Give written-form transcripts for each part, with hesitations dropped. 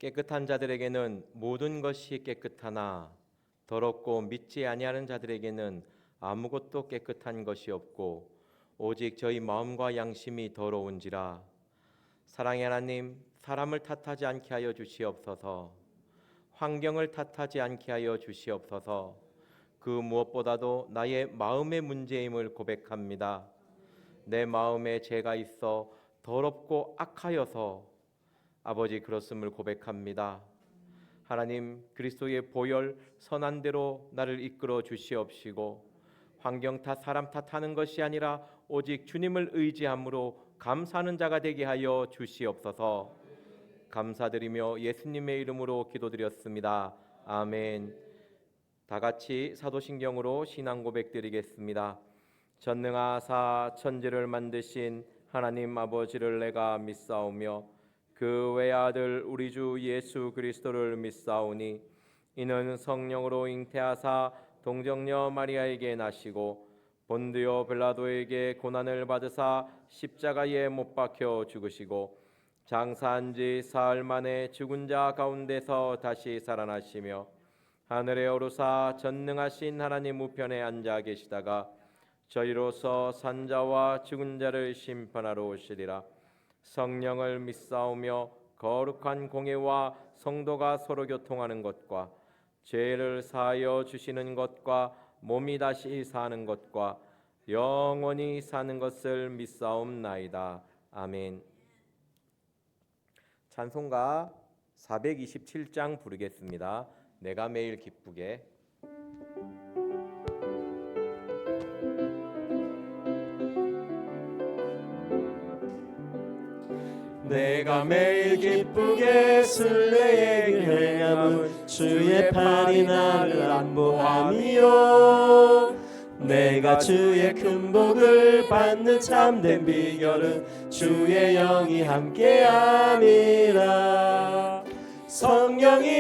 깨끗한 자들에게는 모든 것이 깨끗하나 더럽고 믿지 아니하는 자들에게는 아무것도 깨끗한 것이 없고 오직 저희 마음과 양심이 더러운지라. 사랑의 하나님, 사람을 탓하지 않게 하여 주시옵소서. 환경을 탓하지 않게 하여 주시옵소서. 그 무엇보다도 나의 마음의 문제임을 고백합니다. 내 마음에 죄가 있어 더럽고 악하여서 아버지 그렇음을 고백합니다. 하나님, 그리스도의 보혈 선한 대로 나를 이끌어 주시옵시고 환경 탓 사람 탓하는 것이 아니라 오직 주님을 의지함으로 감사하는 자가 되게 하여 주시옵소서. 감사드리며 예수님의 이름으로 기도드렸습니다. 아멘. 다 같이 사도신경으로 신앙 고백드리겠습니다. 전능하사 천지를 만드신 하나님 아버지를 내가 믿사오며 그 외아들 우리 주 예수 그리스도를 믿사오니 이는 성령으로 잉태하사 동정녀 마리아에게 나시고 본드요 빌라도에게 고난을 받으사 십자가에 못 박혀 죽으시고 장사한 지 사흘 만에 죽은 자 가운데서 다시 살아나시며 하늘에 오르사 전능하신 하나님 우편에 앉아 계시다가 저희로서 산자와 죽은 자를 심판하러 오시리라. 성령을 믿사오며 거룩한 공예와 성도가 서로 교통하는 것과 죄를 사하여 주시는 것과 몸이 다시 사는 것과 영원히 사는 것을 믿사옵나이다. 아멘. 찬송가 427장 부르겠습니다. 내가 매일 기쁘게. 내가 매일 기쁘게 순례의 행함은 주의 팔이 나를 안보함이요. 내가 주의 큰 복을 받는 참된 비결은 주의 영이 함께함이라. 성령이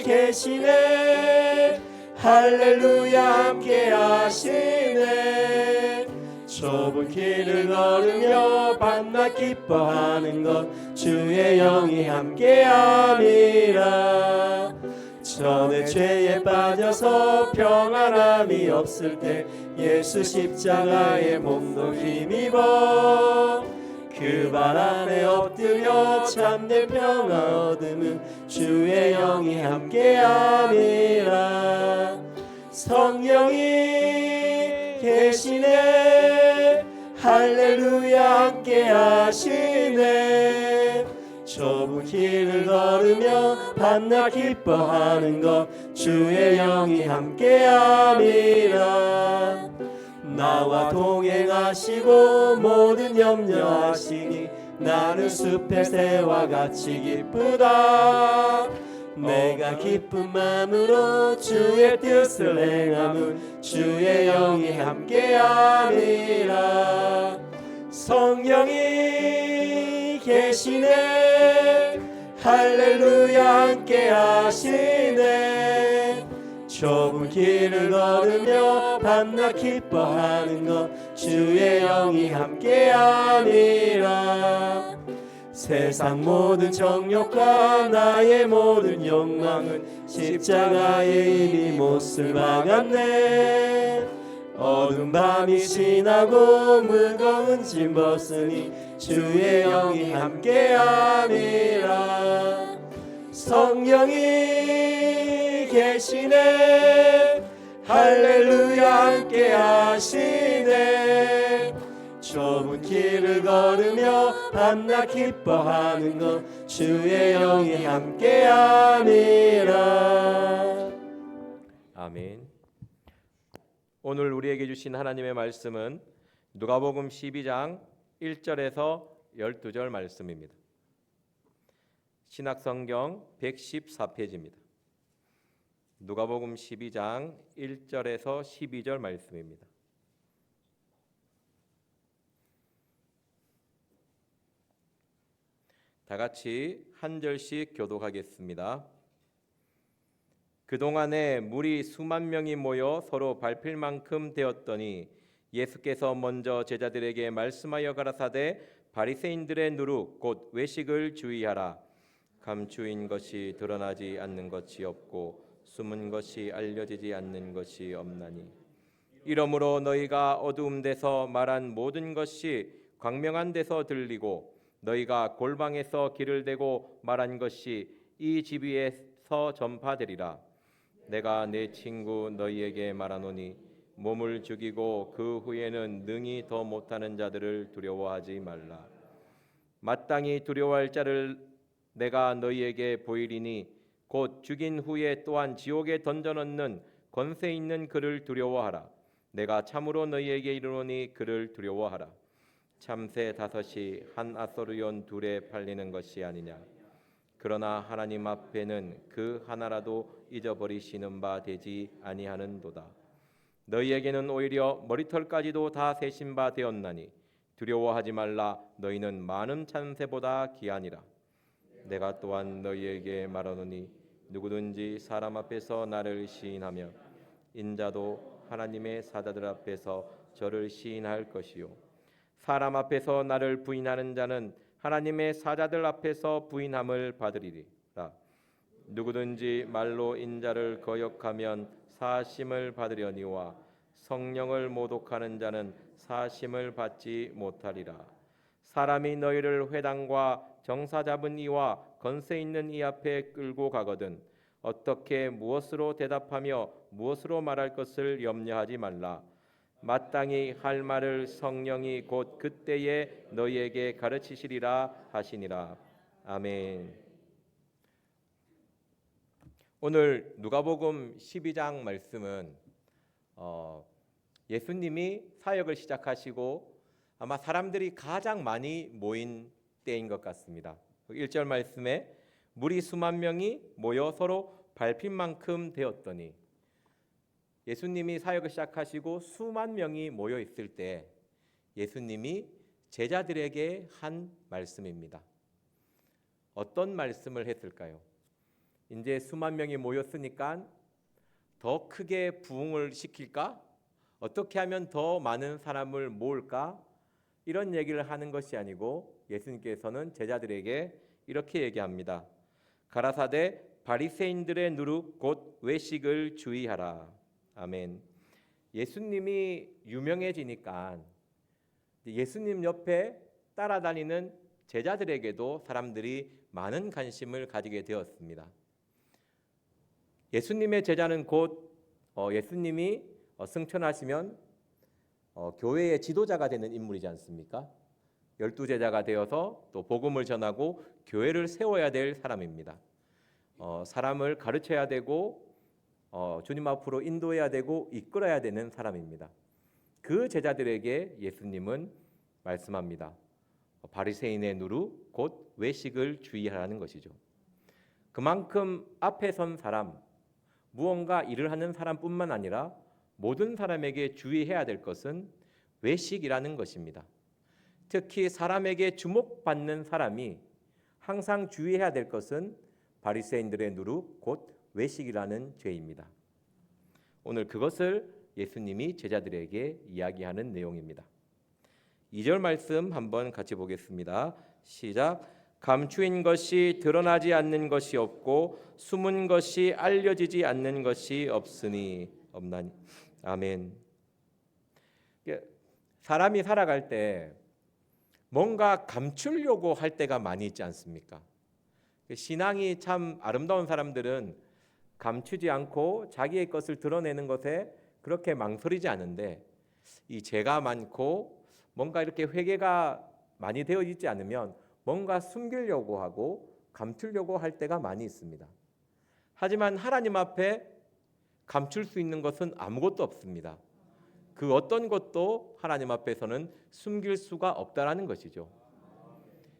계시네, 할렐루야 함께하시네. 좁은 길을 걸으며 밤낮 기뻐하는 것 주의 영이 함께함이라. 전에 죄에 빠져서 평안함이 없을 때 예수 십자가의 몸도 힘입어 그 발 안에 엎드려 참된 평화 얻음은 주의 영이 함께함이라. 성령이 계시네, 할렐루야 함께하시네. 좁은 길을 걸으며 밤낮 기뻐하는 것 주의 영이 함께함이라. 나와 동행하시고 모든 염려하시니 나는 숲의 새와 같이 기쁘다. 내가 기쁜 마음으로 주의 뜻을 행함은 주의 영이 함께함이라. 성령이 계시네, 할렐루야 함께하시네. 좁은 길을 걸으며 밤낮 기뻐하는 것 주의 영이 함께함이라. 세상 모든 정욕과 나의 모든 욕망은 십자가에 이미 못을 박았네. 어두운 밤이 지나고 무거운 짐 벗으니 주의 영이 함께함이라. 성령이 계시네, 할렐루야 함께하시네. 좁은 길을 걸으며 밤낮 기뻐하는 것 주의 영이 함께함이라. 아멘. 오늘 우리에게 주신 하나님의 말씀은 누가복음 12장 1절에서 12절 말씀입니다. 신약성경 114페이지입니다. 누가복음 12장 1절에서 12절 말씀입니다. 다 같이 한 절씩 교독하겠습니다. 그동안에 무리 수만 명이 모여 서로 밟힐 만큼 되었더니 예수께서 먼저 제자들에게 말씀하여 가라사대 바리새인들의 누룩 곧 외식을 주의하라. 감추인 것이 드러나지 않는 것이 없고 숨은 것이 알려지지 않는 것이 없나니 이러므로 너희가 어두움 데서 말한 모든 것이 광명한 데서 들리고 너희가 골방에서 길을 대고 말한 것이 이 집 위에서 전파되리라. 내가 내 친구 너희에게 말하노니 몸을 죽이고 그 후에는 능히 더 못하는 자들을 두려워하지 말라. 마땅히 두려워할 자를 내가 너희에게 보이리니 곧 죽인 후에 또한 지옥에 던져넣는 권세 있는 그를 두려워하라. 내가 참으로 너희에게 이르노니 그를 두려워하라. 참새 5이 한 아소르온 둘에 팔리는 것이 아니냐. 그러나 하나님 앞에는 그 하나라도 잊어버리시는 바 되지 아니하는도다. 너희에게는 오히려 머리털까지도 다 세신 바 되었나니 두려워하지 말라. 너희는 많은 참새보다 귀하니라. 내가 또한 너희에게 말하노니 누구든지 사람 앞에서 나를 시인하며 인자도 하나님의 사자들 앞에서 저를 시인할 것이요 사람 앞에서 나를 부인하는 자는 하나님의 사자들 앞에서 부인함을 받으리라. 누구든지 말로 인자를 거역하면 사심을 받으려니와 성령을 모독하는 자는 사심을 받지 못하리라. 사람이 너희를 회당과 정사 잡은 이와 건세 있는 이 앞에 끌고 가거든 어떻게 무엇으로 대답하며 무엇으로 말할 것을 염려하지 말라. 마땅히 할 말을 성령이 곧 그때에 너희에게 가르치시리라 하시니라. 아멘. 오늘 누가복음 12장 말씀은 예수님이 사역을 시작하시고 아마 사람들이 가장 많이 모인 때인 것 같습니다. 1절 말씀에 무리 수만 명이 모여 서로 밟힐 만큼 되었더니 예수님이 사역을 시작하시고 수만 명이 모여 있을 때 예수님이 제자들에게 한 말씀입니다. 어떤 말씀을 했을까요? 이제 수만 명이 모였으니까 더 크게 부흥을 시킬까? 어떻게 하면 더 많은 사람을 모을까? 이런 얘기를 하는 것이 아니고 예수님께서는 제자들에게 이렇게 얘기합니다. 가라사대 바리새인들의 누룩 곧 외식을 주의하라. 아멘. 예수님이 유명해지니까 예수님 옆에 따라다니는 제자들에게도 사람들이 많은 관심을 가지게 되었습니다. 예수님의 제자는 곧 예수님이 승천하시면 교회의 지도자가 되는 인물이지 않습니까? 12제자가 되어서 또 복음을 전하고 교회를 세워야 될 사람입니다. 사람을 가르쳐야 되고 주님 앞으로 인도해야 되고 이끌어야 되는 사람입니다. 그 제자들에게 예수님은 말씀합니다. 바리새인의 누룩 곧 외식을 주의하라는 것이죠. 그만큼 앞에 선 사람, 무언가 일을 하는 사람뿐만 아니라 모든 사람에게 주의해야 될 것은 외식이라는 것입니다. 특히 사람에게 주목받는 사람이 항상 주의해야 될 것은 바리새인들의 누룩 곧 외식이라는 죄입니다. 오늘 그것을 예수님이 제자들에게 이야기하는 내용입니다. 2절 말씀 한번 같이 보겠습니다. 시작. 감추인 것이 드러나지 않는 것이 없고 숨은 것이 알려지지 않는 것이 없나니. 아멘. 사람이 살아갈 때 뭔가 감추려고 할 때가 많이 있지 않습니까? 신앙이 참 아름다운 사람들은 감추지 않고 자기의 것을 드러내는 것에 그렇게 망설이지 않은데 이 죄가 많고 뭔가 이렇게 회개가 많이 되어 있지 않으면 뭔가 숨기려고 하고 감추려고 할 때가 많이 있습니다. 하지만 하나님 앞에 감출 수 있는 것은 아무것도 없습니다. 그 어떤 것도 하나님 앞에서는 숨길 수가 없다라는 것이죠.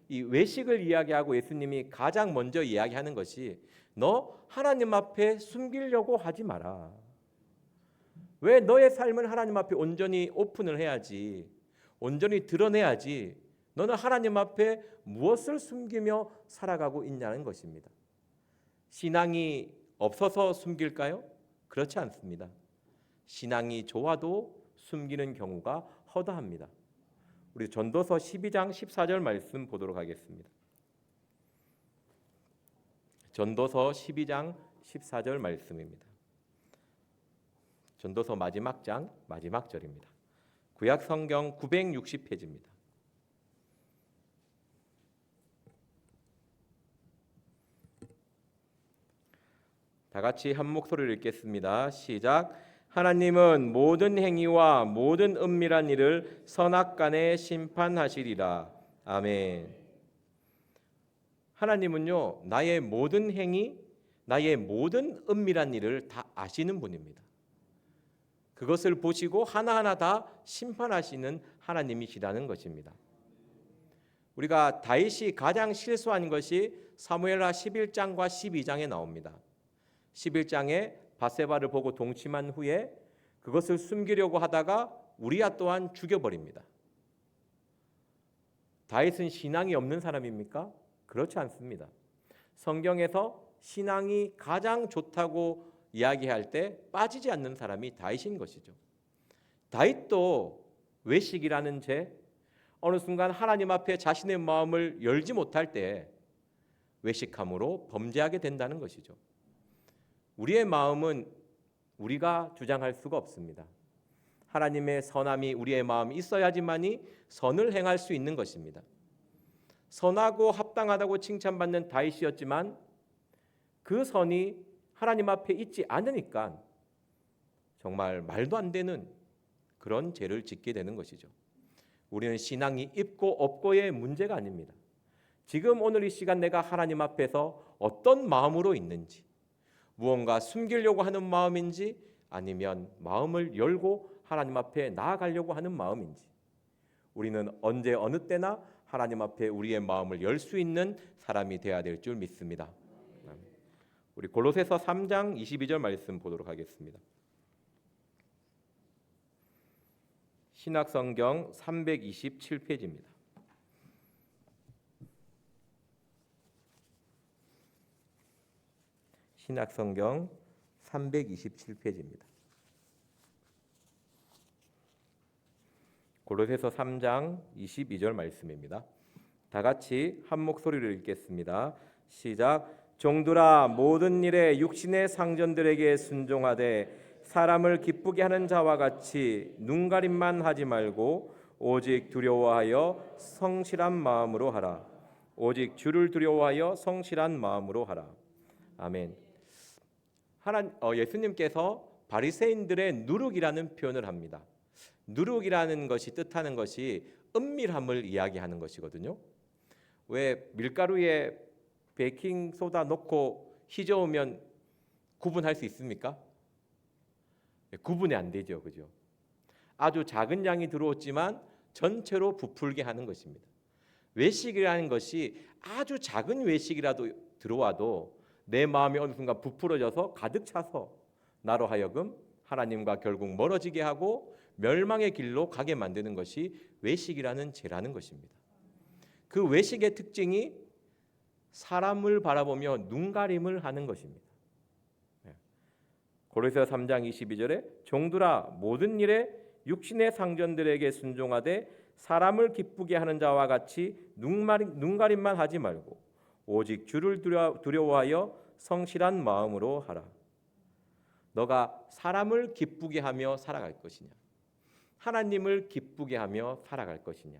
이 외식을 이야기하고 예수님이 가장 먼저 이야기하는 것이 너 하나님 앞에 숨기려고 하지 마라. 왜 너의 삶을 하나님 앞에 온전히 오픈을 해야지, 온전히 드러내야지 너는 하나님 앞에 무엇을 숨기며 살아가고 있냐는 것입니다. 신앙이 없어서 숨길까요? 그렇지 않습니다. 신앙이 좋아도 숨기는 경우가 허다합니다. 우리 전도서 12장 14절 말씀 보도록 하겠습니다. 전도서 12장 14절 말씀입니다. 전도서 마지막 장 마지막 절입니다. 구약 성경 960페이지입니다. 다 같이 한 목소리를 읽겠습니다. 시작. 하나님은 모든 행위와 모든 은밀한 일을 선악간에 심판하시리라. 아멘. 하나님은요, 나의 모든 행위, 나의 모든 은밀한 일을 다 아시는 분입니다. 그것을 보시고 하나하나 다 심판하시는 하나님이시라는 것입니다. 우리가 다윗이 가장 실수한 것이 사무엘하 11장과 12장에 나옵니다. 11장에 바세바를 보고 동침한 후에 그것을 숨기려고 하다가 우리야 또한 죽여버립니다. 다윗은 신앙이 없는 사람입니까? 그렇지 않습니다. 성경에서 신앙이 가장 좋다고 이야기할 때 빠지지 않는 사람이 다윗인 것이죠. 다윗도 외식이라는 죄, 어느 순간 하나님 앞에 자신의 마음을 열지 못할 때 외식함으로 범죄하게 된다는 것이죠. 우리의 마음은 우리가 주장할 수가 없습니다. 하나님의 선함이 우리의 마음에 있어야지만이 선을 행할 수 있는 것입니다. 선하고 합당하다고 칭찬받는 다윗이었지만 그 선이 하나님 앞에 있지 않으니까 정말 말도 안 되는 그런 죄를 짓게 되는 것이죠. 우리는 신앙이 있고 없고의 문제가 아닙니다. 지금 오늘 이 시간 내가 하나님 앞에서 어떤 마음으로 있는지, 무언가 숨기려고 하는 마음인지 아니면 마음을 열고 하나님 앞에 나아가려고 하는 마음인지, 우리는 언제 어느 때나 하나님 앞에 우리의 마음을 열 수 있는 사람이 되어야 될 줄 믿습니다. 우리 골로새서 3장 22절 말씀 보도록 하겠습니다. 신약성경 327페이지입니다. 신약성경 327페이지입니다. 골로새서 3장 22절 말씀입니다. 다 같이 한 목소리를 읽겠습니다. 시작. 종들아 모든 일에 육신의 상전들에게 순종하되 사람을 기쁘게 하는 자와 같이 눈가림만 하지 말고 오직 두려워하여 성실한 마음으로 하라. 오직 주를 두려워하여 성실한 마음으로 하라. 아멘. 예수님께서 바리새인들의 누룩이라는 표현을 합니다. 누룩이라는 것이 뜻하는 것이 은밀함을 이야기하는 것이거든요. 왜 밀가루에 베이킹 소다 넣고 휘저으면 구분할 수 있습니까? 구분이 안 되죠, 그죠? 아주 작은 양이 들어왔지만 전체로 부풀게 하는 것입니다. 외식이라는 것이 아주 작은 외식이라도 들어와도 내 마음이 어느 순간 부풀어져서 가득 차서 나로 하여금 하나님과 결국 멀어지게 하고 멸망의 길로 가게 만드는 것이 외식이라는 죄라는 것입니다. 그 외식의 특징이 사람을 바라보며 눈가림을 하는 것입니다. 고린도서 3장 22절에 종들아 모든 일에 육신의 상전들에게 순종하되 사람을 기쁘게 하는 자와 같이 눈가림만 하지 말고 오직 주를 두려워하여 성실한 마음으로 하라. 너가 사람을 기쁘게 하며 살아갈 것이냐, 하나님을 기쁘게 하며 살아갈 것이냐,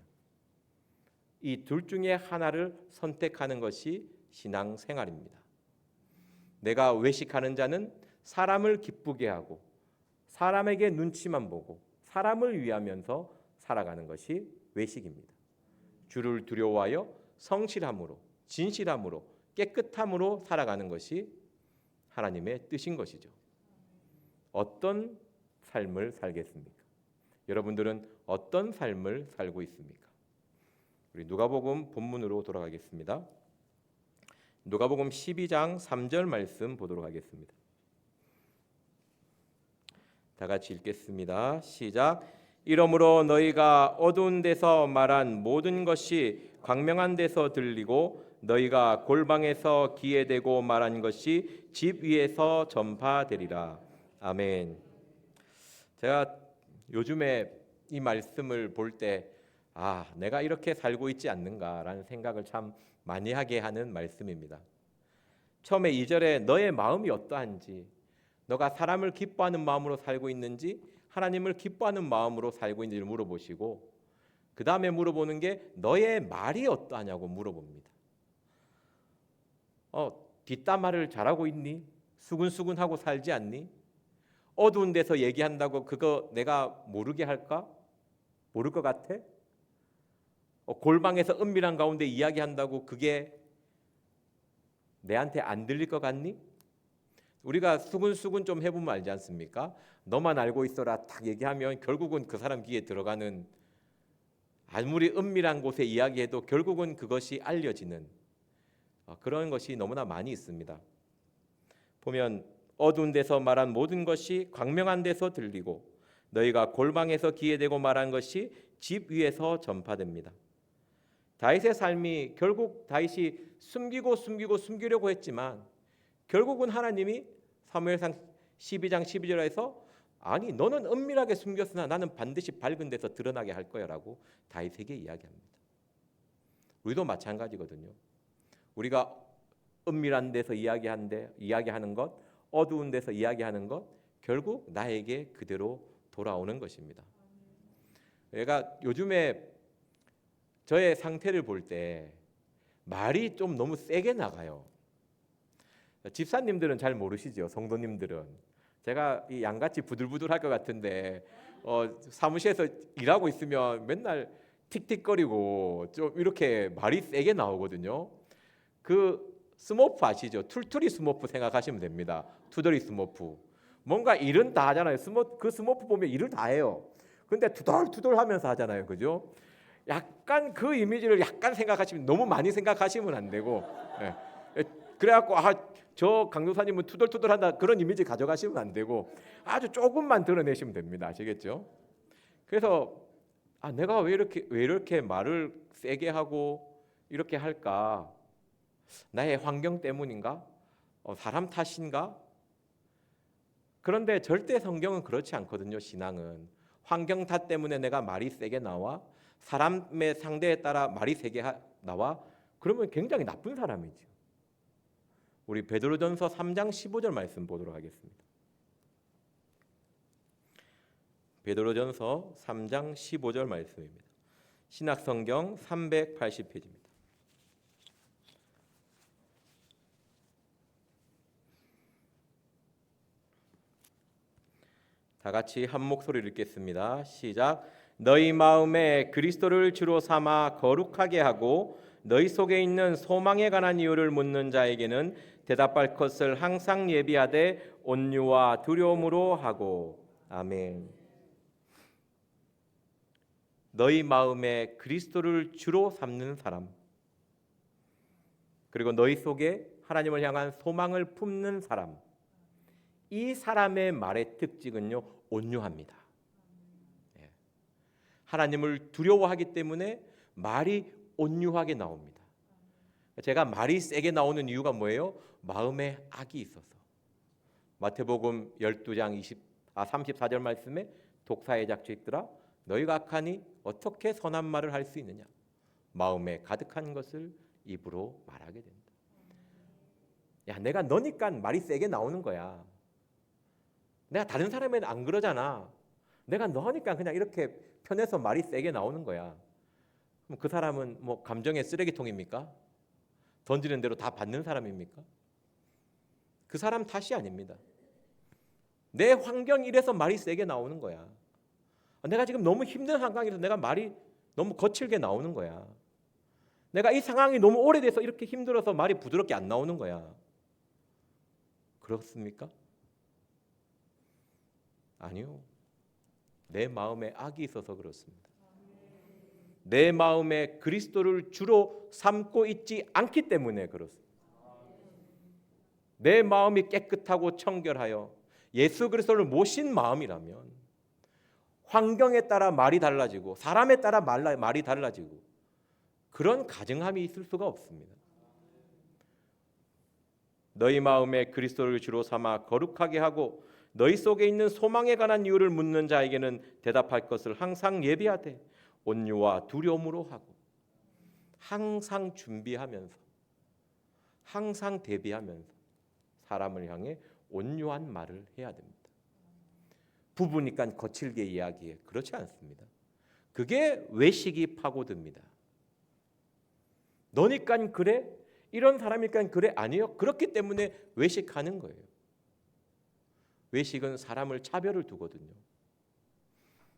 이 둘 중에 하나를 선택하는 것이 신앙생활입니다. 내가 외식하는 자는 사람을 기쁘게 하고 사람에게 눈치만 보고 사람을 위하면서 살아가는 것이 외식입니다. 주를 두려워하여 성실함으로, 진실함으로, 깨끗함으로 살아가는 것이 하나님의 뜻인 것이죠. 어떤 삶을 살겠습니까? 여러분들은 어떤 삶을 살고 있습니까? 우리 누가복음 본문으로 돌아가겠습니다. 누가복음 12장 3절 말씀 보도록 하겠습니다. 다 같이 읽겠습니다. 시작. 이러므로 너희가 어두운 데서 말한 모든 것이 광명한 데서 들리고 너희가 골방에서 귀에 대고 말한 것이 집 위에서 전파되리라. 아멘. 제가 요즘에 이 말씀을 볼 때 내가 이렇게 살고 있지 않는가라는 생각을 참 많이 하게 하는 말씀입니다. 처음에 2절에 너의 마음이 어떠한지, 너가 사람을 기뻐하는 마음으로 살고 있는지 하나님을 기뻐하는 마음으로 살고 있는지를 물어보시고, 그 다음에 물어보는 게 너의 말이 어떠하냐고 물어봅니다. 뒷담화를 잘하고 있니? 수근수근하고 살지 않니? 어두운 데서 얘기한다고 그거 내가 모르게 할까? 모를 것 같아? 골방에서 은밀한 가운데 이야기한다고 그게 내한테 안 들릴 것 같니? 우리가 수근수근 좀 해보면 알지 않습니까? 너만 알고 있어라 딱 얘기하면 결국은 그 사람 귀에 들어가는, 아무리 은밀한 곳에 이야기해도 결국은 그것이 알려지는 그런 것이 너무나 많이 있습니다. 보면 어두운 데서 말한 모든 것이 광명한 데서 들리고 너희가 골방에서 귀에 대고 말한 것이 집 위에서 전파됩니다. 다윗의 삶이 결국 다윗이 숨기려고 했지만 결국은 하나님이 사무엘상 12장 12절에서 아니 너는 은밀하게 숨겼으나 나는 반드시 밝은 데서 드러나게 할 거야 라고 다윗에게 이야기합니다. 우리도 마찬가지거든요. 우리가 은밀한 데서 이야기하는 것, 어두운 데서 이야기하는 것 결국 나에게 그대로 돌아오는 것입니다. 제가 요즘에 저의 상태를 볼 때 말이 좀 너무 세게 나가요. 집사님들은 잘 모르시죠. 성도님들은 제가 이 양같이 부들부들할 것 같은데 사무실에서 일하고 있으면 맨날 틱틱거리고 좀 이렇게 말이 세게 나오거든요. 그 스머프 아시죠? 툴툴이 스머프 생각하시면 됩니다. 투덜이 스머프. 뭔가 일은 다 하잖아요. 그 스머프 보면 일을 다 해요. 근데 투덜투덜 하면서 하잖아요. 그죠? 약간 그 이미지를 약간 생각하시면, 너무 많이 생각하시면 안 되고, 그래갖고 저 강도사님은 투덜투덜한다 그런 이미지 가져가시면 안 되고 아주 조금만 드러내시면 됩니다. 아시겠죠? 그래서 내가 왜 이렇게 말을 세게 하고 이렇게 할까? 나의 환경 때문인가? 사람 탓인가? 그런데 절대 성경은 그렇지 않거든요. 신앙은 환경 탓 때문에 내가 말이 세게 나와, 사람의 상대에 따라 말이 세게 나와, 그러면 굉장히 나쁜 사람이죠. 우리 베드로전서 3장 15절 말씀 보도록 하겠습니다. 베드로전서 3장 15절 말씀입니다. 신약성경 380페이지입니다. 다 같이 한 목소리를 읽겠습니다. 시작. 너희 마음에 그리스도를 주로 삼아 거룩하게 하고 너희 속에 있는 소망에 관한 이유를 묻는 자에게는 대답할 것을 항상 예비하되 온유와 두려움으로 하고. 아멘. 너희 마음에 그리스도를 주로 삼는 사람, 그리고 너희 속에 하나님을 향한 소망을 품는 사람, 이 사람의 말의 특징은요, 온유합니다. 하나님을 두려워하기 때문에 말이 온유하게 나옵니다. 제가 말이 세게 나오는 이유가 뭐예요? 마음에 악이 있어서. 마태복음 12장 34절 말씀에 독사의 자식들아 너희가 악하니 어떻게 선한 말을 할 수 있느냐? 마음에 가득한 것을 입으로 말하게 된다. 야, 내가 너니까 말이 세게 나오는 거야. 내가 다른 사람에는 안 그러잖아. 내가 너니까 그냥 이렇게 편해서 말이 세게 나오는 거야. 그럼 그 사람은 뭐 감정의 쓰레기통입니까? 던지는 대로 다 받는 사람입니까? 그 사람 탓이 아닙니다. 내 환경이 이래서 말이 세게 나오는 거야. 내가 지금 너무 힘든 상황에서 내가 말이 너무 거칠게 나오는 거야. 내가 이 상황이 너무 오래돼서 이렇게 힘들어서 말이 부드럽게 안 나오는 거야. 그렇습니까? 아니요. 내 마음에 악이 있어서 그렇습니다. 내 마음에 그리스도를 주로 삼고 있지 않기 때문에 그렇습니다. 내 마음이 깨끗하고 청결하여 예수 그리스도를 모신 마음이라면 환경에 따라 말이 달라지고 사람에 따라 말이 달라지고 그런 가증함이 있을 수가 없습니다. 너희 마음에 그리스도를 주로 삼아 거룩하게 하고 너희 속에 있는 소망에 관한 이유를 묻는 자에게는 대답할 것을 항상 예비하되 온유와 두려움으로 하고, 항상 준비하면서, 항상 대비하면서 사람을 향해 온유한 말을 해야 됩니다. 부부니까 거칠게 이야기해. 그렇지 않습니다. 그게 외식이 파고듭니다. 너니까 그래? 이런 사람이니까 그래? 아니요. 그렇기 때문에 외식하는 거예요. 외식은 사람을 차별을 두거든요.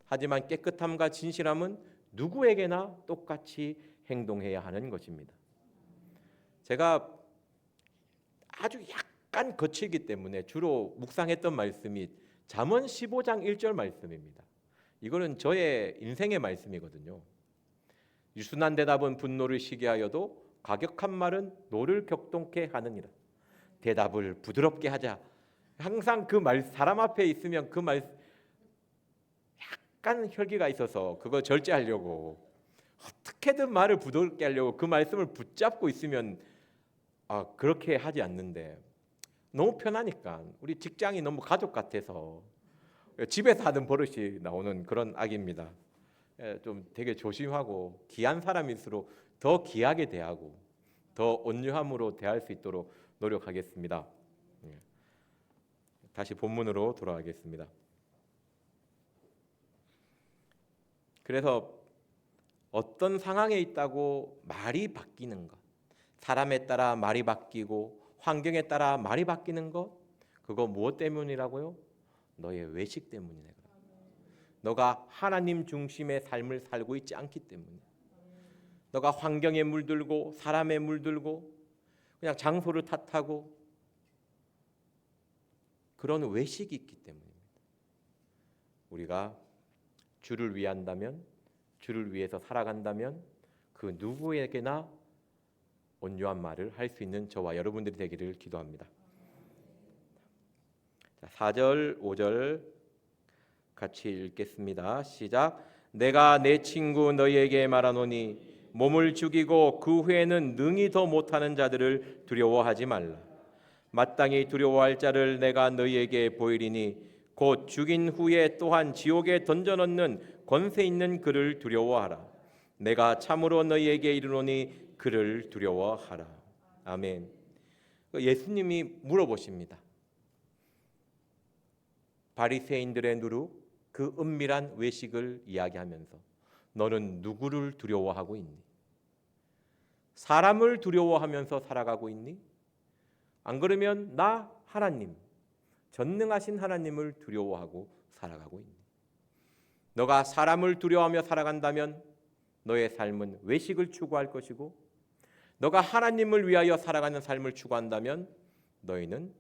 하지만 깨끗함과 진실함은 누구에게나 똑같이 행동해야 하는 것입니다. 제가 아주 약간 거칠기 때문에 주로 묵상했던 말씀이 잠언 15장 1절 말씀입니다. 이거는 저의 인생의 말씀이거든요. 유순한 대답은 분노를 시게 하여도 과격한 말은 노를 격동케 하느니라. 대답을 부드럽게 하자. 항상 그 말, 사람 앞에 있으면 그 말 약간 혈기가 있어서 그거 절제하려고 어떻게든 말을 부드럽게 하려고 그 말씀을 붙잡고 있으면 그렇게 하지 않는데 너무 편하니까 우리 직장이 너무 가족 같아서 집에서 하는 버릇이 나오는 그런 악입니다. 좀 되게 조심하고 귀한 사람일수록 더 귀하게 대하고 더 온유함으로 대할 수 있도록 노력하겠습니다. 다시 본문으로 돌아가겠습니다. 그래서 어떤 상황에 있다고 말이 바뀌는 것, 사람에 따라 말이 바뀌고 환경에 따라 말이 바뀌는 것, 그거 무엇 때문이라고요? 너의 외식 때문이네. 너가 하나님 중심의 삶을 살고 있지 않기 때문에, 너가 환경에 물들고 사람에 물들고 그냥 장소를 탓하고 그런 외식이 있기 때문입니다. 우리가 주를 위한다면, 주를 위해서 살아간다면 그 누구에게나 온유한 말을 할 수 있는 저와 여러분들이 되기를 기도합니다. 4절, 5절 같이 읽겠습니다. 시작. 내가 내 친구 너희에게 말하노니 몸을 죽이고 그 후에는 능히 더 못하는 자들을 두려워하지 말라. 마땅히 두려워할 자를 내가 너희에게 보이리니 곧 죽인 후에 또한 지옥에 던져넣는 권세 있는 그를 두려워하라. 내가 참으로 너희에게 이르노니 그를 두려워하라. 아멘. 예수님이 물어보십니다. 바리새인들의 누룩, 그 은밀한 외식을 이야기하면서 너는 누구를 두려워하고 있니? 사람을 두려워하면서 살아가고 있니? 안 그러면 나 하나님, 전능하신 하나님을 두려워하고 살아가고 있니? 너가 사람을 두려워하며 살아간다면 너의 삶은 외식을 추구할 것이고, 너가 하나님을 위하여 살아가는 삶을 추구한다면 너희는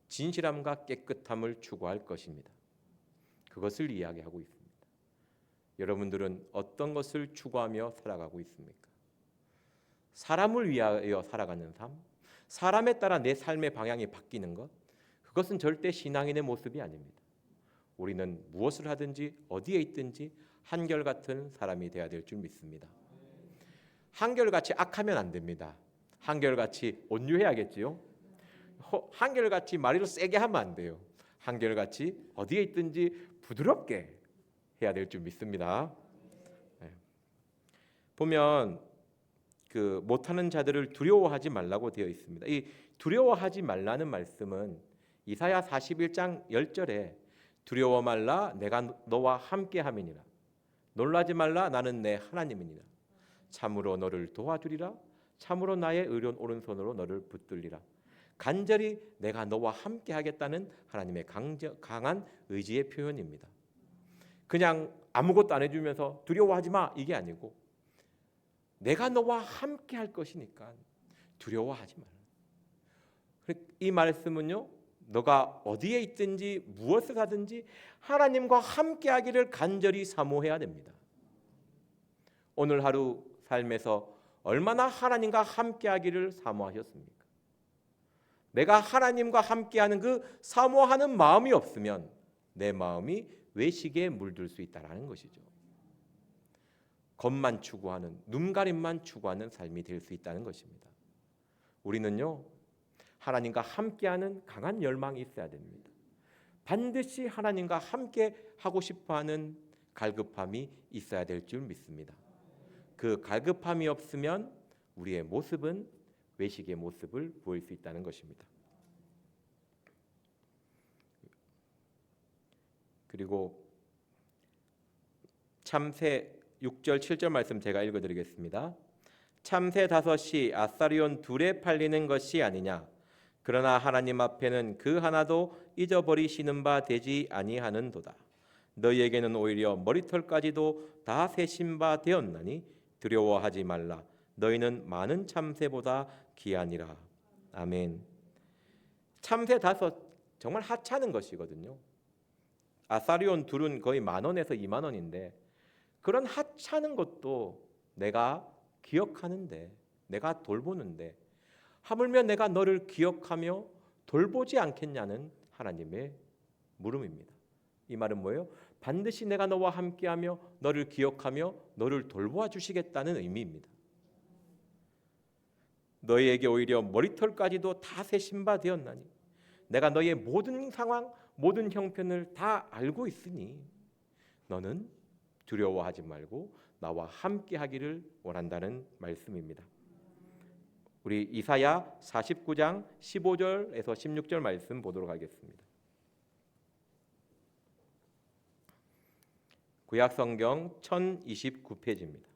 진실함과 깨끗함을 추구할 것입니다. 그것을 이야기하고 있습니다. 여러분들은 어떤 것을 추구하며 살아가고 있습니까? 사람을 위하여 살아가는 삶, 사람에 따라 내 삶의 방향이 바뀌는 것, 그것은 절대 신앙인의 모습이 아닙니다. 우리는 무엇을 하든지 어디에 있든지 한결같은 사람이 되어야 될 줄 믿습니다. 한결같이 악하면 안 됩니다. 한결같이 온유해야겠지요. 한결같이 말을 세게 하면 안 돼요. 한결같이 어디에 있든지 부드럽게 해야 될 줄 믿습니다. 보면 그 못하는 자들을 두려워하지 말라고 되어 있습니다. 이 두려워하지 말라는 말씀은 이사야 41장 10절에 두려워 말라 내가 너와 함께 함이니라. 놀라지 말라 나는 내 하나님이니라. 참으로 너를 도와주리라. 참으로 나의 의로운 오른손으로 너를 붙들리라. 간절히 내가 너와 함께 하겠다는 하나님의 강한 의지의 표현입니다. 그냥 아무것도 안 해주면서 두려워하지 마 이게 아니고 내가 너와 함께 할 것이니까 두려워하지 마라. 이 말씀은요, 너가 어디에 있든지 무엇을 하든지 하나님과 함께 하기를 간절히 사모해야 됩니다. 오늘 하루 삶에서 얼마나 하나님과 함께 하기를 사모하셨습니까? 내가 하나님과 함께하는 그 사모하는 마음이 없으면 내 마음이 외식에 물들 수 있다는 것이죠. 겉만 추구하는, 눈가림만 추구하는 삶이 될 수 있다는 것입니다. 우리는요, 하나님과 함께하는 강한 열망이 있어야 됩니다. 반드시 하나님과 함께 하고 싶어하는 갈급함이 있어야 될 줄 믿습니다. 그 갈급함이 없으면 우리의 모습은 외식의 모습을 보일 수 있다는 것입니다. 그리고 참새 6절 7절 말씀 제가 읽어드리겠습니다. 참새 5이 아사리온 2에 팔리는 것이 아니냐. 그러나 하나님 앞에는 그 하나도 잊어버리시는 바 되지 아니하는도다. 너희에게는 오히려 머리털까지도 다 세신 바 되었나니 두려워하지 말라. 너희는 많은 참새보다 귀하니라. 아멘. 참새 5 정말 하찮은 것이거든요. 아사리온 2은 거의 10,000원에서 20,000원인데 그런 하찮은 것도 내가 기억하는데, 내가 돌보는데 하물며 내가 너를 기억하며 돌보지 않겠냐는 하나님의 물음입니다. 이 말은 뭐예요? 반드시 내가 너와 함께하며 너를 기억하며 너를 돌보아 주시겠다는 의미입니다. 너희에게 오히려 머리털까지도 다 세신 바 되었나니 내가 너희의 모든 상황, 모든 형편을 다 알고 있으니 너는 두려워하지 말고 나와 함께하기를 원한다는 말씀입니다. 우리 이사야 49장 15절에서 16절 말씀 보도록 하겠습니다. 구약성경 1029페이지입니다.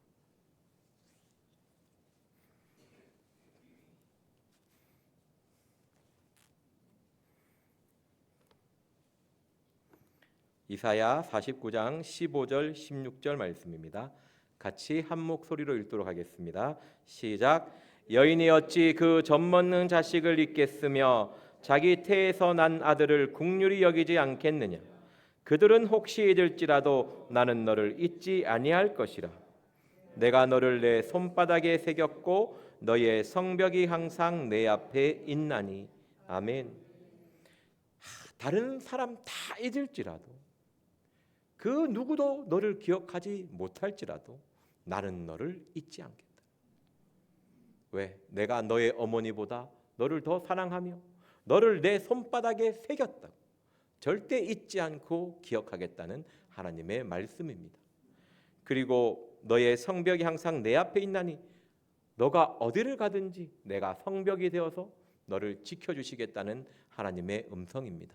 이사야 49장 15절 16절 말씀입니다. 같이 한 목소리로 읽도록 하겠습니다. 시작. 여인이 어찌 그 젖먹는 자식을 잊겠으며 자기 태에서 난 아들을 긍휼히 여기지 않겠느냐. 그들은 혹시 잊을지라도 나는 너를 잊지 아니할 것이라. 내가 너를 내 손바닥에 새겼고 너의 성벽이 항상 내 앞에 있나니. 아멘. 다른 사람 다 잊을지라도 그 누구도 너를 기억하지 못할지라도 나는 너를 잊지 않겠다. 왜? 내가 너의 어머니보다 너를 더 사랑하며 너를 내 손바닥에 새겼다고. 절대 잊지 않고 기억하겠다는 하나님의 말씀입니다. 그리고 너의 성벽이 항상 내 앞에 있나니 너가 어디를 가든지 내가 성벽이 되어서 너를 지켜주시겠다는 하나님의 음성입니다.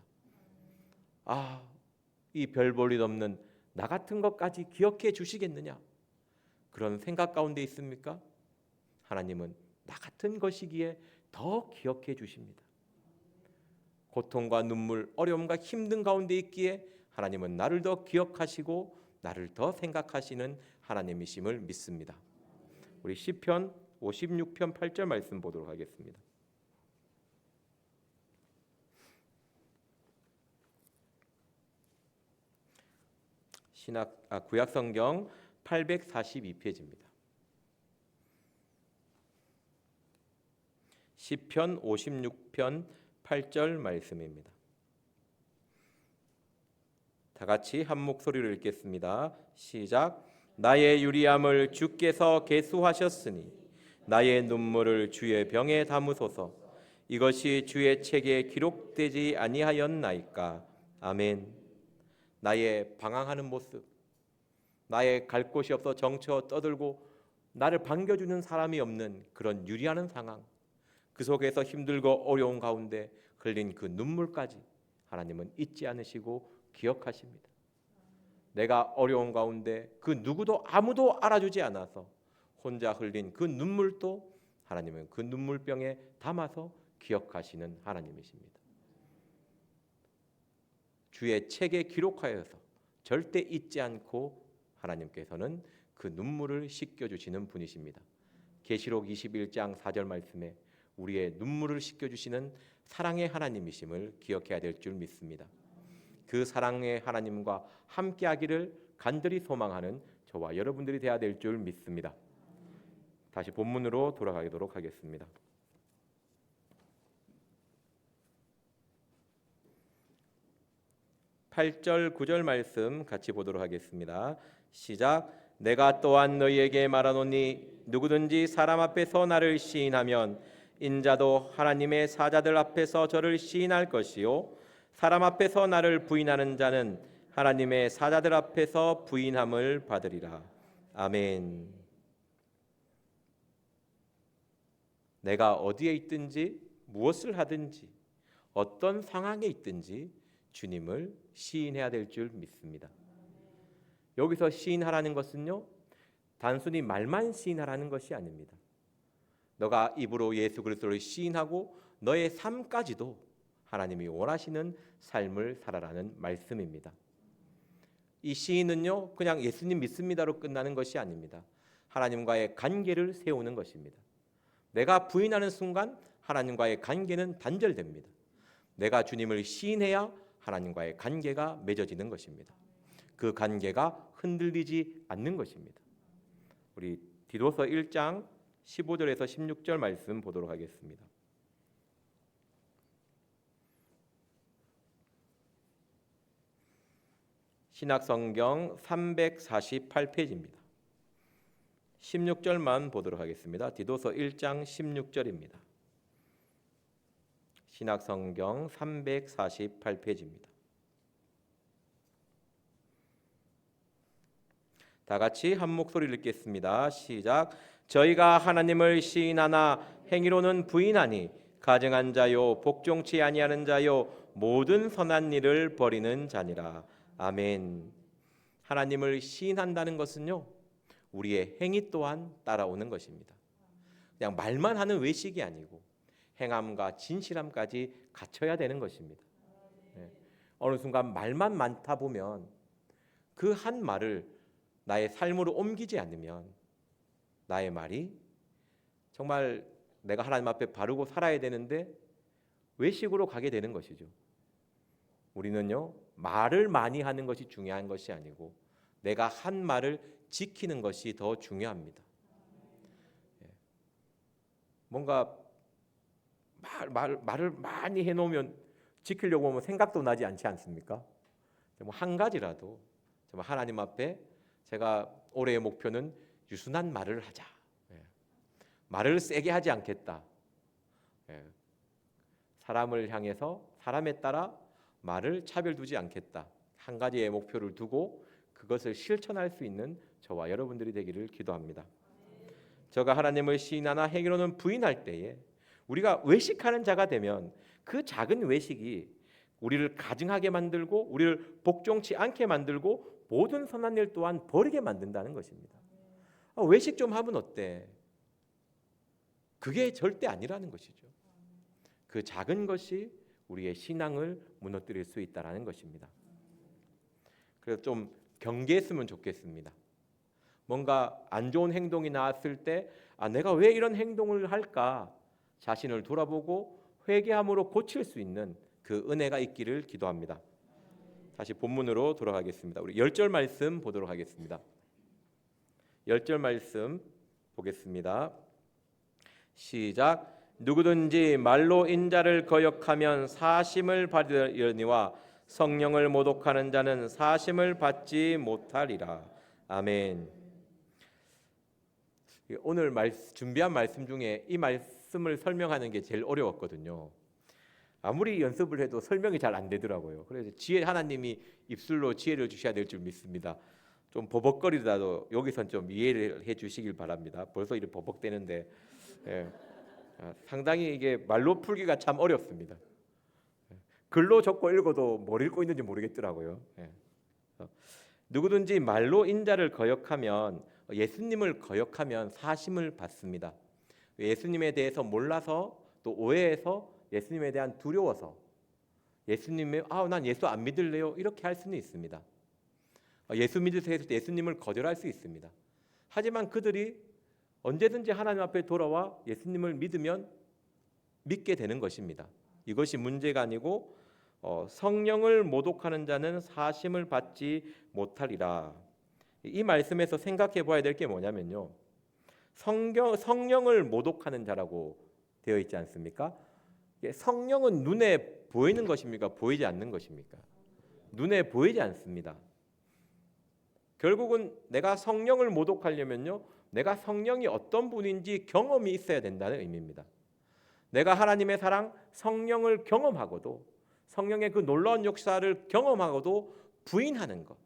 이 별 볼 일 없는 나 같은 것까지 기억해 주시겠느냐? 그런 생각 가운데 있습니까? 하나님은 나 같은 것이기에 더 기억해 주십니다. 고통과 눈물, 어려움과 힘든 가운데 있기에 하나님은 나를 더 기억하시고 나를 더 생각하시는 하나님이심을 믿습니다. 우리 시편 56편 8절 말씀 보도록 하겠습니다. 구약성경 842페이지입니다. 시편 56편 8절 말씀입니다. 다 같이 한 목소리로 읽겠습니다. 시작. 나의 유리함을 주께서 계수하셨으니 나의 눈물을 주의 병에 담으소서. 이것이 주의 책에 기록되지 아니하였나이까. 아멘. 나의 방황하는 모습, 나의 갈 곳이 없어 정처 떠들고 나를 반겨주는 사람이 없는 그런 유리하는 상황, 그 속에서 힘들고 어려운 가운데 흘린 그 눈물까지 하나님은 잊지 않으시고 기억하십니다. 내가 어려운 가운데 그 누구도 아무도 알아주지 않아서 혼자 흘린 그 눈물도 하나님은 그 눈물병에 담아서 기억하시는 하나님이십니다. 주의 책에 기록하여서 절대 잊지 않고 하나님께서는 그 눈물을 씻겨주시는 분이십니다. 계시록 21장 4절 말씀에 우리의 눈물을 씻겨주시는 사랑의 하나님이심을 기억해야 될 줄 믿습니다. 그 사랑의 하나님과 함께하기를 간절히 소망하는 저와 여러분들이 되어야 될 줄 믿습니다. 다시 본문으로 돌아가도록 하겠습니다. 8절 9절 말씀 같이 보도록 하겠습니다. 시작. 내가 또한 너희에게 말하노니 누구든지 사람 앞에서 나를 시인하면 인자도 하나님의 사자들 앞에서 저를 시인할 것이요 사람 앞에서 나를 부인하는 자는 하나님의 사자들 앞에서 부인함을 받으리라. 아멘. 내가 어디에 있든지 무엇을 하든지 어떤 상황에 있든지 주님을 시인해야 될 줄 믿습니다. 여기서 시인하라는 것은요, 단순히 말만 시인하라는 것이 아닙니다. 너가 입으로 예수 그리스도를 시인하고 너의 삶까지도 하나님이 원하시는 삶을 살아라는 말씀입니다. 이 시인은요, 그냥 예수님 믿습니다로 끝나는 것이 아닙니다. 하나님과의 관계를 세우는 것입니다. 내가 부인하는 순간 하나님과의 관계는 단절됩니다. 내가 주님을 시인해야 하나님과의 관계가 맺어지는 것입니다. 그 관계가 흔들리지 않는 것입니다. 우리 디도서 1장 15절에서 16절 말씀 보도록 하겠습니다. 신약성경 348페이지입니다. 16절만 보도록 하겠습니다. 디도서 1장 16절입니다. 신약성경 348페이지입니다. 다 같이 한 목소리를 읽겠습니다. 시작. 저희가 하나님을 시인하나 행위로는 부인하니 가증한 자요 복종치 아니하는 자요 모든 선한 일을 버리는 자니라. 아멘. 하나님을 시인한다는 것은요, 우리의 행위 또한 따라오는 것입니다. 그냥 말만 하는 외식이 아니고 행함과 진실함까지 갖춰야 되는 것입니다. 어느 순간 말만 많다 보면 그 한 말을 나의 삶으로 옮기지 않으면 나의 말이 정말 내가 하나님 앞에 바르고 살아야 되는데 외식으로 가게 되는 것이죠. 우리는요, 말을 많이 하는 것이 중요한 것이 아니고 내가 한 말을 지키는 것이 더 중요합니다. 뭔가 말을 많이 해놓으면 지키려고 하면 생각도 나지 않지 않습니까? 한 가지라도 하나님 앞에 제가 올해의 목표는 유순한 말을 하자. 말을 세게 하지 않겠다. 사람을 향해서 사람에 따라 말을 차별두지 않겠다. 한 가지의 목표를 두고 그것을 실천할 수 있는 저와 여러분들이 되기를 기도합니다. 저가 하나님을 시인하나 행위로는 부인할 때에 우리가 외식하는 자가 되면 그 작은 외식이 우리를 가증하게 만들고 우리를 복종치 않게 만들고 모든 선한 일 또한 버리게 만든다는 것입니다. 외식 좀 하면 어때? 그게 절대 아니라는 것이죠. 그 작은 것이 우리의 신앙을 무너뜨릴 수 있다라는 것입니다. 그래서 좀 경계했으면 좋겠습니다. 뭔가 안 좋은 행동이 나왔을 때 내가 왜 이런 행동을 할까? 자신을 돌아보고 회개함으로 고칠 수 있는 그 은혜가 있기를 기도합니다. 다시 본문으로 돌아가겠습니다. 우리 10절 말씀 보도록 하겠습니다. 10절 말씀 보겠습니다. 시작. 누구든지 말로 인자를 거역하면 사심을 받으려니와 성령을 모독하는 자는 사심을 받지 못하리라. 아멘. 오늘 준비한 말씀 중에 이 말씀을 설명하는 게 제일 어려웠거든요. 아무리 연습을 해도 설명이 잘 안 되더라고요. 그래서 하나님이 입술로 지혜를 주셔야 될 줄 믿습니다. 좀 버벅거리더라도 여기선 좀 이해를 해주시길 바랍니다. 벌써 이렇게 버벅대는데 상당히 이게 말로 풀기가 참 어렵습니다. 글로 적고 읽어도 뭘 읽고 있는지 모르겠더라고요. 누구든지 말로 인자를 거역하면, 예수님을 거역하면 사심을 받습니다. 예수님에 대해서 몰라서 또 오해해서 예수님에 대한 두려워서 예수님의 난 예수 안 믿을래요 이렇게 할 수는 있습니다. 예수 믿으세요 했을 때 예수님을 거절할 수 있습니다. 하지만 그들이 언제든지 하나님 앞에 돌아와 예수님을 믿으면 믿게 되는 것입니다. 이것이 문제가 아니고 성령을 모독하는 자는 사심을 받지 못하리라. 이 말씀에서 생각해 봐야 될 게 뭐냐면요, 성령을 모독하는 자라고 되어 있지 않습니까? 성령은 눈에 보이는 것입니까? 보이지 않는 것입니까? 눈에 보이지 않습니다. 결국은 내가 성령을 모독하려면요, 내가 성령이 어떤 분인지 경험이 있어야 된다는 의미입니다. 내가 하나님의 사랑, 성령을 경험하고도, 성령의 그 놀라운 역사를 경험하고도 부인하는 것,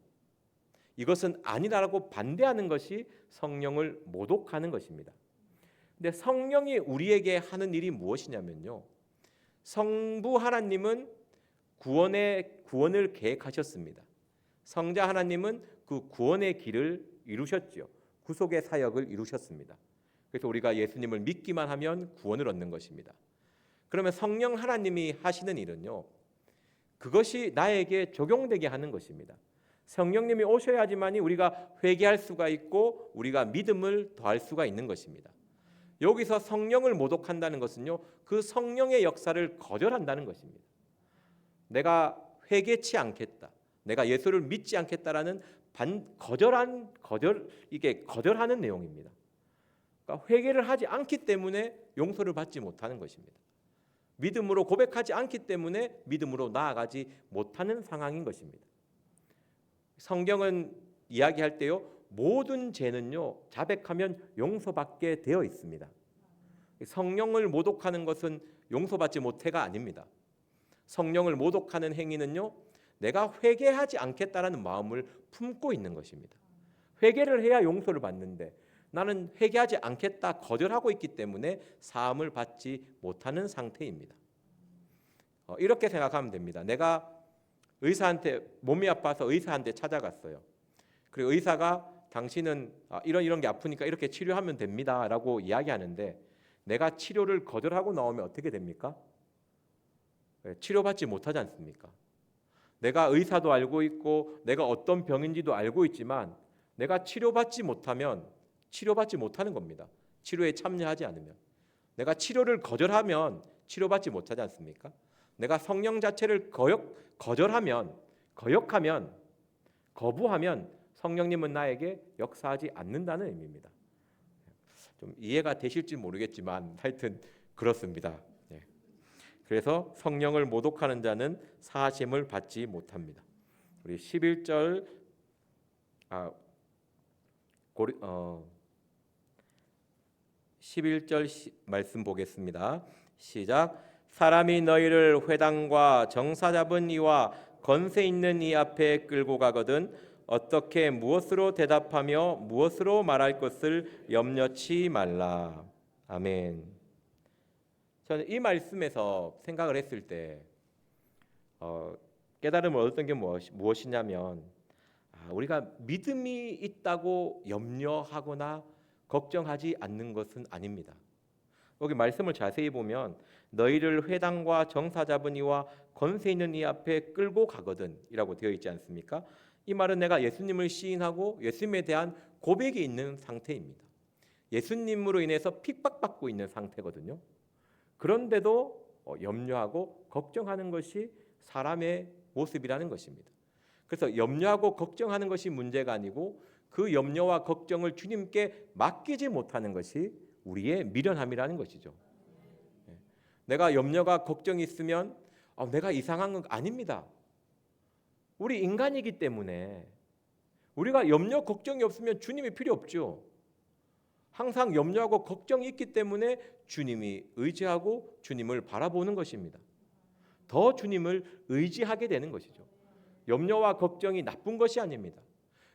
이것은 아니라고 반대하는 것이 성령을 모독하는 것입니다. 근데 성령이 우리에게 하는 일이 무엇이냐면요, 성부 하나님은 구원을 계획하셨습니다. 성자 하나님은 그 구원의 길을 이루셨죠. 구속의 사역을 이루셨습니다. 그래서 우리가 예수님을 믿기만 하면 구원을 얻는 것입니다. 그러면 성령 하나님이 하시는 일은요, 그것이 나에게 적용되게 하는 것입니다. 성령님이 오셔야지만이 우리가 회개할 수가 있고 우리가 믿음을 더할 수가 있는 것입니다. 여기서 성령을 모독한다는 것은요, 그 성령의 역사를 거절한다는 것입니다. 내가 회개치 않겠다, 내가 예수를 믿지 않겠다라는 거절하는 내용입니다. 그러니까 회개를 하지 않기 때문에 용서를 받지 못하는 것입니다. 믿음으로 고백하지 않기 때문에 믿음으로 나아가지 못하는 상황인 것입니다. 성경은 이야기할 때요, 모든 죄는요 자백하면 용서받게 되어 있습니다. 성령을 모독하는 것은 용서받지 못해가 아닙니다. 성령을 모독하는 행위는요, 내가 회개하지 않겠다라는 마음을 품고 있는 것입니다. 회개를 해야 용서를 받는데 나는 회개하지 않겠다 거절하고 있기 때문에 사함을 받지 못하는 상태입니다. 이렇게 생각하면 됩니다. 내가 의사한테 몸이 아파서 의사한테 찾아갔어요. 그리고 의사가 당신은 이런 게 아프니까 이렇게 치료하면 됩니다라고 이야기하는데 내가 치료를 거절하고 나오면 어떻게 됩니까? 치료받지 못하지 않습니까? 내가 의사도 알고 있고 내가 어떤 병인지도 알고 있지만 내가 치료받지 못하면 치료받지 못하는 겁니다. 치료에 참여하지 않으면. 내가 치료를 거절하면 치료받지 못하지 않습니까? 내가 성령 자체를 거절하면, 거부하면 성령님은 나에게 역사하지 않는다는 의미입니다. 좀 이해가 되실지 모르겠지만 하여튼 그렇습니다. 그래서 성령을 모독하는 자는 사하심을 받지 못합니다. 우리 11절 11절 말씀 보겠습니다. 시작. 사람이 너희를 회당과 정사 잡은 이와 권세 있는 이 앞에 끌고 가거든 어떻게 무엇으로 대답하며 무엇으로 말할 것을 염려치 말라. 아멘. 저는 이 말씀에서 생각을 했을 때 깨달음을 얻었던 게 무엇이냐면 우리가 믿음이 있다고 염려하거나 걱정하지 않는 것은 아닙니다. 여기 말씀을 자세히 보면 너희를 회당과 정사 잡은 이와 권세 있는 이 앞에 끌고 가거든 이라고 되어 있지 않습니까? 이 말은 내가 예수님을 시인하고 예수님에 대한 고백이 있는 상태입니다. 예수님으로 인해서 핍박받고 있는 상태거든요. 그런데도 염려하고 걱정하는 것이 사람의 모습이라는 것입니다. 그래서 염려하고 걱정하는 것이 문제가 아니고 그 염려와 걱정을 주님께 맡기지 못하는 것이 우리의 미련함이라는 것이죠. 내가 염려가 걱정이 있으면 내가 이상한 건 아닙니다. 우리 인간이기 때문에 우리가 염려 걱정이 없으면 주님이 필요 없죠. 항상 염려하고 걱정이 있기 때문에 주님이 의지하고 주님을 바라보는 것입니다. 더 주님을 의지하게 되는 것이죠. 염려와 걱정이 나쁜 것이 아닙니다.